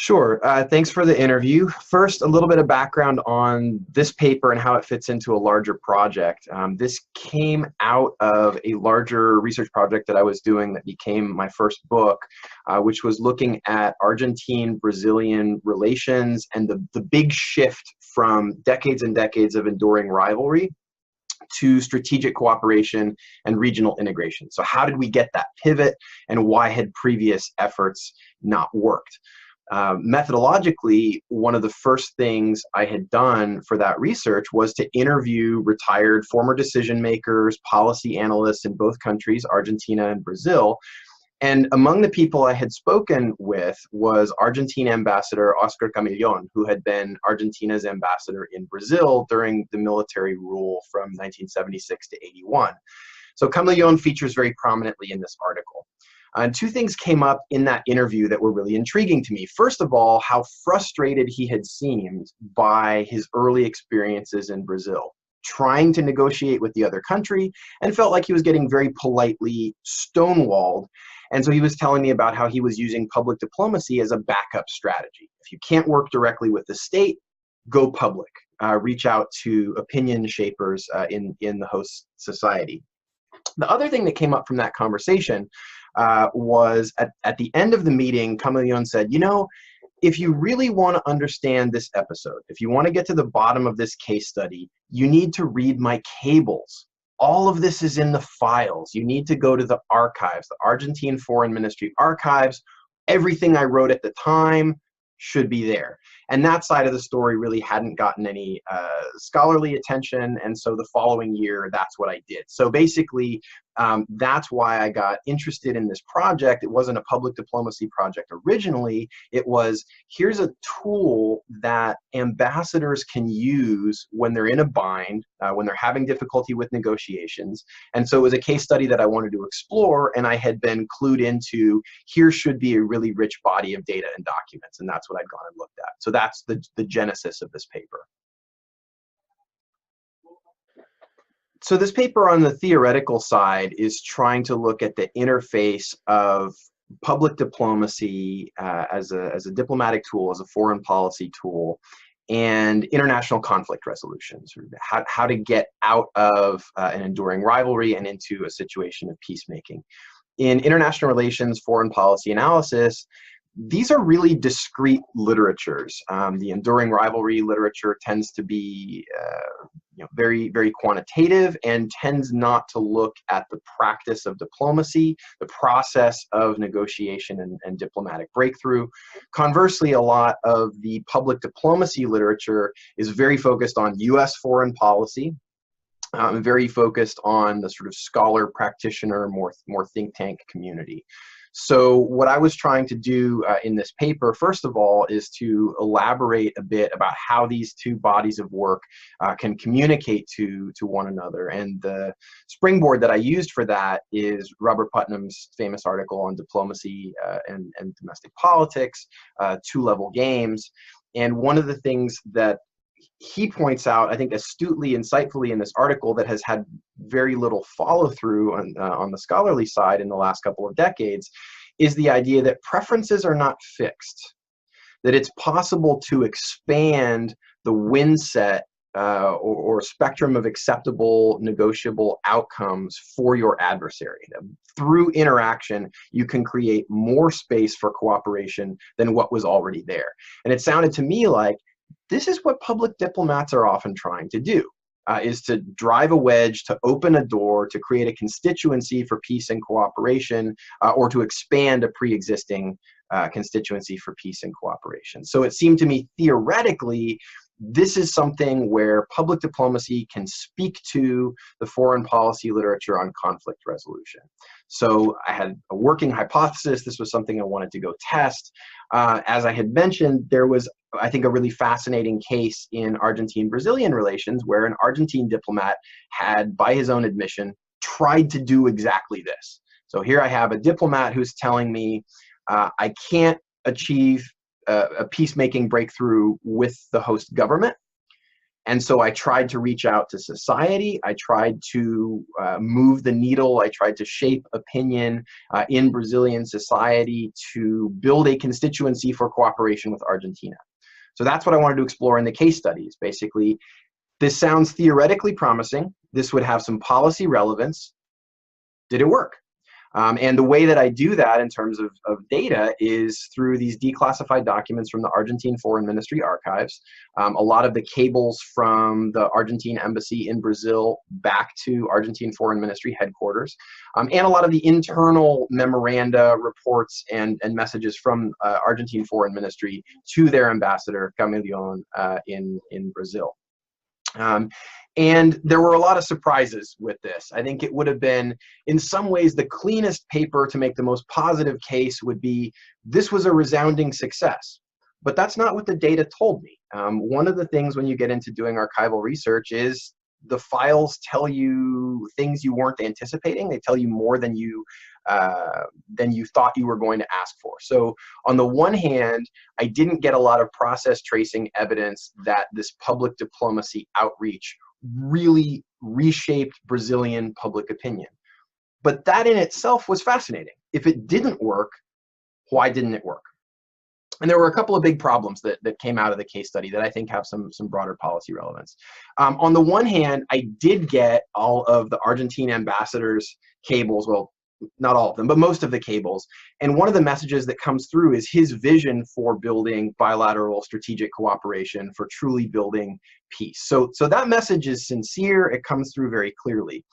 Sure. Thanks for the interview. First, a little bit of background on this paper and how it fits into a larger project. This came out of a larger research project that I was doing that became my first book, which was looking at Argentine-Brazilian relations and the big shift from decades and decades of enduring rivalry to strategic cooperation and regional integration. So how did we get that pivot, and why had previous efforts not worked? Methodologically, one of the first things I had done for that research was to interview retired former decision makers, policy analysts in both countries, Argentina and Brazil. And among the people I had spoken with was Argentine Ambassador Oscar Camilión, who had been Argentina's ambassador in Brazil during the military rule from 1976 to 81. So Camilión features very prominently in this article. And two things came up in that interview that were really intriguing to me. First of all, how frustrated he had seemed by his early experiences in Brazil, trying to negotiate with the other country, and felt like he was getting very politely stonewalled. And so he was telling me about how he was using public diplomacy as a backup strategy. If you can't work directly with the state, go public. Reach out to opinion shapers in the host society. The other thing that came up from that conversation was at the end of the meeting, Camilión said, if you really want to understand this episode, if you want to get to the bottom of this case study, you need to read my cables. All of this is in the files. You need to go to the archives, the Argentine Foreign Ministry archives. Everything I wrote at the time should be there. And that side of the story really hadn't gotten any scholarly attention. And so the following year, that's what I did. So basically, that's why I got interested in this project. It wasn't a public diplomacy project originally. It was, here's a tool that ambassadors can use when they're in a bind, when they're having difficulty with negotiations. And so it was a case study that I wanted to explore, and I had been clued into, here should be a really rich body of data and documents, and that's what I'd gone and looked at. So that's the genesis of this paper. So this paper on the theoretical side is trying to look at the interface of public diplomacy as a diplomatic tool, as a foreign policy tool, and international conflict resolutions, how to get out of an enduring rivalry and into a situation of peacemaking. In international relations, foreign policy analysis, these are really discrete literatures. The enduring rivalry literature tends to be very, very quantitative and tends not to look at the practice of diplomacy, the process of negotiation and diplomatic breakthrough. Conversely, a lot of the public diplomacy literature is very focused on US foreign policy, very focused on the sort of scholar practitioner, more think tank community. So what I was trying to do in this paper, first of all, is to elaborate a bit about how these two bodies of work can communicate to one another. And the springboard that I used for that is Robert Putnam's famous article on diplomacy and domestic politics, two-level games. And one of the things that he points out, I think astutely, insightfully in this article that has had very little follow-through on the scholarly side in the last couple of decades, is the idea that preferences are not fixed, that it's possible to expand the win set or spectrum of acceptable negotiable outcomes for your adversary. Through interaction, you can create more space for cooperation than what was already there. And it sounded to me like this is what public diplomats are often trying to do, is to drive a wedge, to open a door, to create a constituency for peace and cooperation, or to expand a pre-existing constituency for peace and cooperation. So it seemed to me theoretically, this is something where public diplomacy can speak to the foreign policy literature on conflict resolution. So I had a working hypothesis. This was something I wanted to go test. As I had mentioned, there was, I think, a really fascinating case in Argentine-Brazilian relations where an Argentine diplomat had, by his own admission, tried to do exactly this. So here I have a diplomat who's telling me, I can't achieve a peacemaking breakthrough with the host government. And so I tried to reach out to society. I tried to move the needle. I tried to shape opinion in Brazilian society to build a constituency for cooperation with Argentina. So that's what I wanted to explore in the case studies. Basically, this sounds theoretically promising. This would have some policy relevance. Did it work? And the way that I do that in terms of data is through these declassified documents from the Argentine Foreign Ministry archives, a lot of the cables from the Argentine embassy in Brazil back to Argentine Foreign Ministry headquarters, and a lot of the internal memoranda, reports, and messages from Argentine Foreign Ministry to their ambassador, Camilión, in Brazil. And there were a lot of surprises with this. I think it would have been, in some ways, the cleanest paper to make the most positive case would be, this was a resounding success. But that's not what the data told me. One of the things when you get into doing archival research is the files tell you things you weren't anticipating. They tell you more than you thought you were going to ask for. So on the one hand, I didn't get a lot of process tracing evidence that this public diplomacy outreach really reshaped Brazilian public opinion. But that in itself was fascinating. If it didn't work, why didn't it work? And there were a couple of big problems that came out of the case study that I think have some broader policy relevance. On the one hand, I did get all of the Argentine ambassador's cables, well, not all of them, but most of the cables. And one of the messages that comes through is his vision for building bilateral strategic cooperation, for truly building peace. So that message is sincere. It comes through very clearly.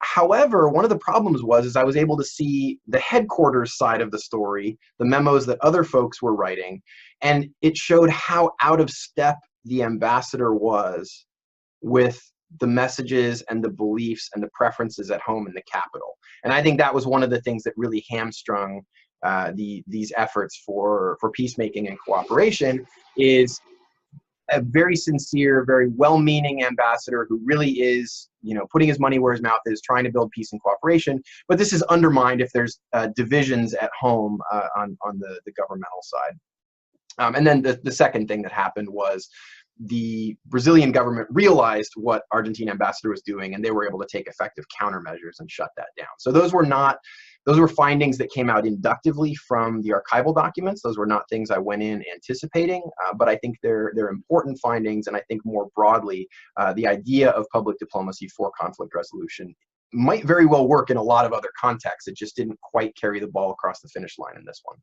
However, one of the problems was I was able to see the headquarters side of the story, the memos that other folks were writing, and it showed how out of step the ambassador was with the messages and the beliefs and the preferences at home in the capital. And I think that was one of the things that really hamstrung these efforts for peacemaking and cooperation, is a very sincere, very well-meaning ambassador who really is, putting his money where his mouth is, trying to build peace and cooperation. But this is undermined if there's divisions at home on the governmental side. And then the second thing that happened was the Brazilian government realized what Argentine ambassador was doing, and they were able to take effective countermeasures and shut that down. So those were findings that came out inductively from the archival documents. Those were not things I went in anticipating, but I think they're important findings, and I think more broadly, the idea of public diplomacy for conflict resolution might very well work in a lot of other contexts. It just didn't quite carry the ball across the finish line in this one.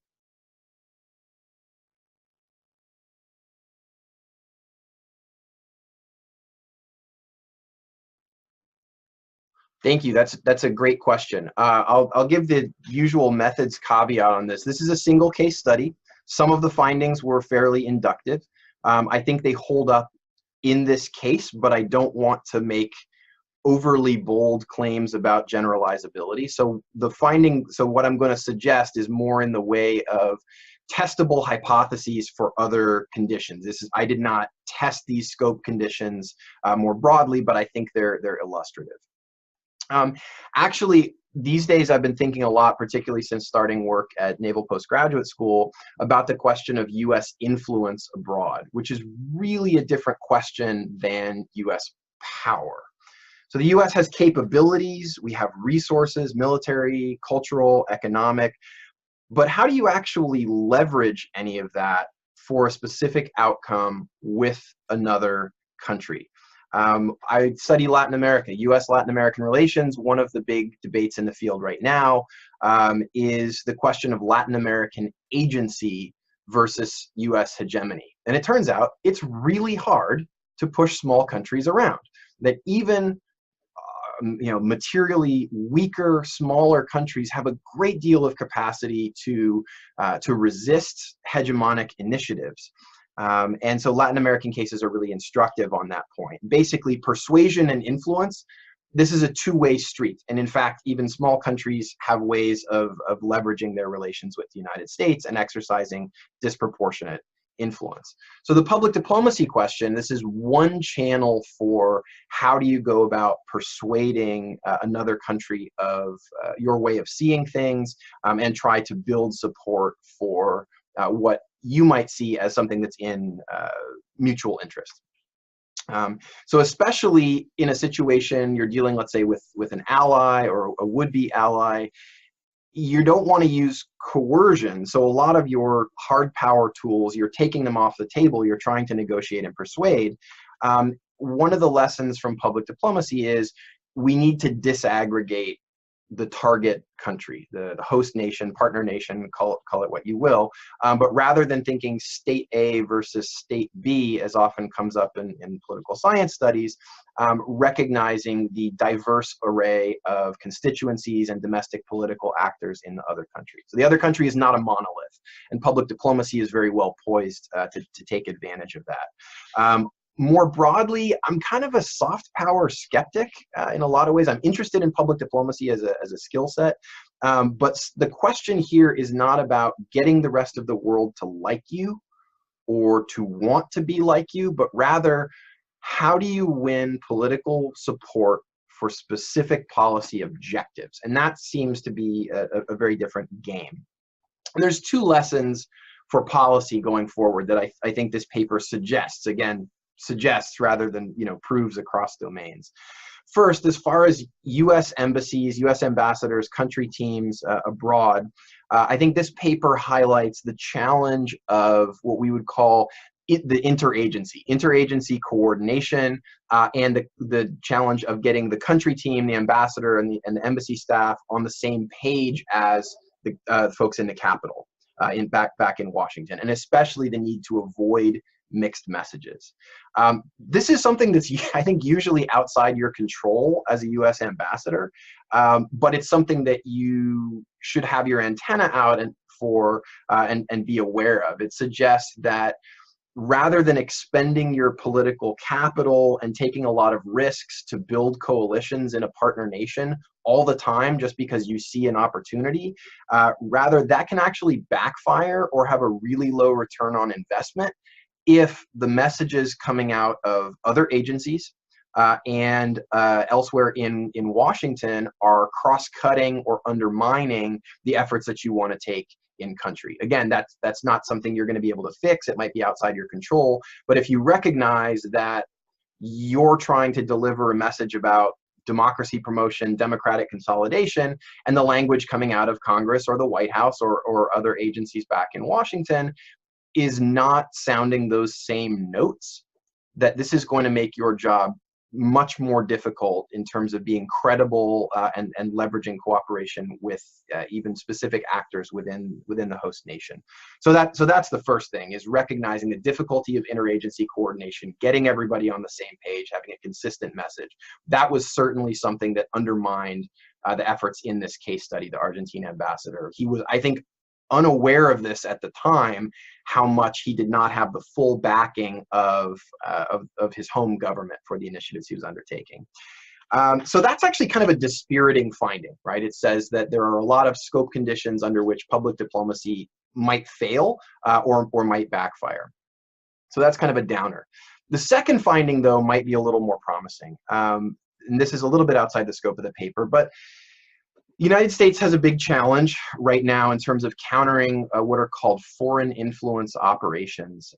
Thank you. That's a great question. I'll give the usual methods caveat on this. This is a single case study. Some of the findings were fairly inductive. I think they hold up in this case, but I don't want to make overly bold claims about generalizability. So what I'm going to suggest is more in the way of testable hypotheses for other conditions. I did not test these scope conditions more broadly, but I think they're illustrative. Actually, these days I've been thinking a lot, particularly since starting work at Naval Postgraduate School, about the question of US influence abroad, which is really a different question than US power. So the US has capabilities, we have resources, military, cultural, economic, but how do you actually leverage any of that for a specific outcome with another country? I study Latin America, US-Latin American relations. One of the big debates in the field right now is the question of Latin American agency versus US hegemony. And it turns out it's really hard to push small countries around. That even materially weaker, smaller countries have a great deal of capacity to resist hegemonic initiatives. And so Latin American cases are really instructive on that point. Basically, persuasion and influence, this is a two-way street. And in fact, even small countries have ways of leveraging their relations with the United States and exercising disproportionate influence. So the public diplomacy question, this is one channel for how do you go about persuading another country of your way of seeing things, and try to build support for what you might see as something that's in mutual interest. So especially in a situation you're dealing, let's say, with an ally or a would-be ally, you don't want to use coercion. So a lot of your hard power tools, you're taking them off the table. You're trying to negotiate and persuade. One of the lessons from public diplomacy is we need to disaggregate the target country, the host nation, partner nation, call it what you will. But rather than thinking state A versus state B, as often comes up in political science studies, recognizing the diverse array of constituencies and domestic political actors in the other country. So the other country is not a monolith, and public diplomacy is very well poised to take advantage of that. More broadly, I'm kind of a soft power skeptic in a lot of ways. I'm interested in public diplomacy as a skill set, but the question here is not about getting the rest of the world to like you or to want to be like you, but rather, how do you win political support for specific policy objectives? And that seems to be a very different game. And there's two lessons for policy going forward that I think this paper suggests. Again, suggests rather than proves across domains. First, as far as U.S. embassies, U.S. ambassadors, country teams abroad, I think this paper highlights the challenge of what we would call the interagency coordination, and the challenge of getting the country team, the ambassador, and the embassy staff on the same page as the folks in the Capitol, back in Washington, and especially the need to avoid mixed messages. This is something that's, I think, usually outside your control as a U.S. ambassador, but it's something that you should have your antenna out and be aware of. It suggests that rather than expending your political capital and taking a lot of risks to build coalitions in a partner nation all the time just because you see an opportunity, rather that can actually backfire or have a really low return on investment if the messages coming out of other agencies and elsewhere in Washington are cross-cutting or undermining the efforts that you want to take in country. Again, that's not something you're going to be able to fix. It might be outside your control. But if you recognize that you're trying to deliver a message about democracy promotion, democratic consolidation, and the language coming out of Congress or the White House or other agencies back in Washington is not sounding those same notes, that this is going to make your job much more difficult in terms of being credible and leveraging cooperation with even specific actors within the host nation. So that's the first thing, is recognizing the difficulty of interagency coordination, getting everybody on the same page, having a consistent message. That was certainly something that undermined the efforts in this case study, the Argentine ambassador. He was, I think, unaware of this at the time, how much he did not have the full backing of his home government for the initiatives he was undertaking. So that's actually kind of a dispiriting finding, right? It says that there are a lot of scope conditions under which public diplomacy might fail or might backfire. So that's kind of a downer. The second finding, though, might be a little more promising. And this is a little bit outside the scope of the paper, but the United States has a big challenge right now in terms of countering what are called foreign influence operations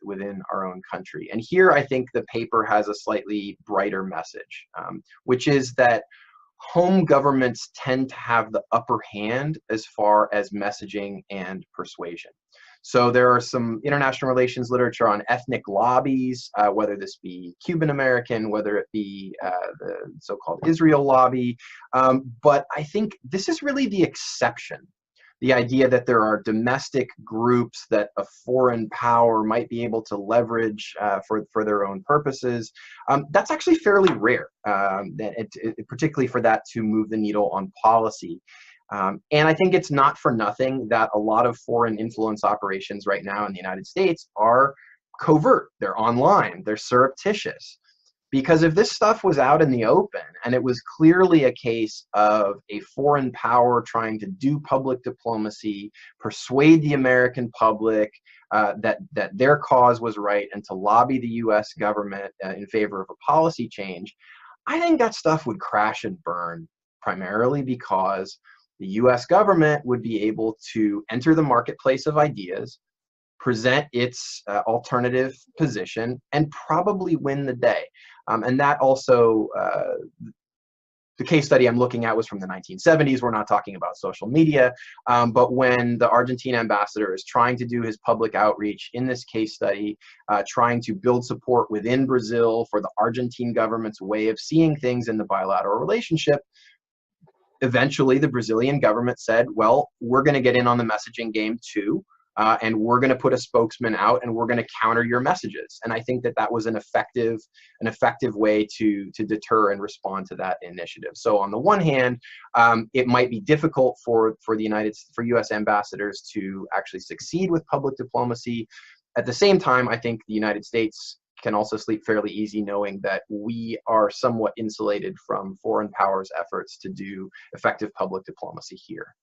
within our own country. And here I think the paper has a slightly brighter message, which is that home governments tend to have the upper hand as far as messaging and persuasion. So there are some international relations literature on ethnic lobbies, whether this be Cuban American, whether it be the so-called Israel lobby. But I think this is really the exception. The idea that there are domestic groups that a foreign power might be able to leverage for their own purposes, that's actually fairly rare, particularly for that to move the needle on policy. And I think it's not for nothing that a lot of foreign influence operations right now in the United States are covert, they're online, they're surreptitious. Because if this stuff was out in the open and it was clearly a case of a foreign power trying to do public diplomacy, persuade the American public that their cause was right and to lobby the US government in favor of a policy change, I think that stuff would crash and burn, primarily because the US government would be able to enter the marketplace of ideas, present its alternative position, and probably win the day. And that also, the case study I'm looking at was from the 1970s. We're not talking about social media, but when the Argentine ambassador is trying to do his public outreach in this case study, trying to build support within Brazil for the Argentine government's way of seeing things in the bilateral relationship, eventually the Brazilian government said, well, we're going to get in on the messaging game too. And we're going to put a spokesman out, and we're going to counter your messages. And I think that that was an effective way to deter and respond to that initiative. So on the one hand, it might be difficult for U.S. ambassadors to actually succeed with public diplomacy. At the same time, I think the United States can also sleep fairly easy knowing that we are somewhat insulated from foreign powers' efforts to do effective public diplomacy here.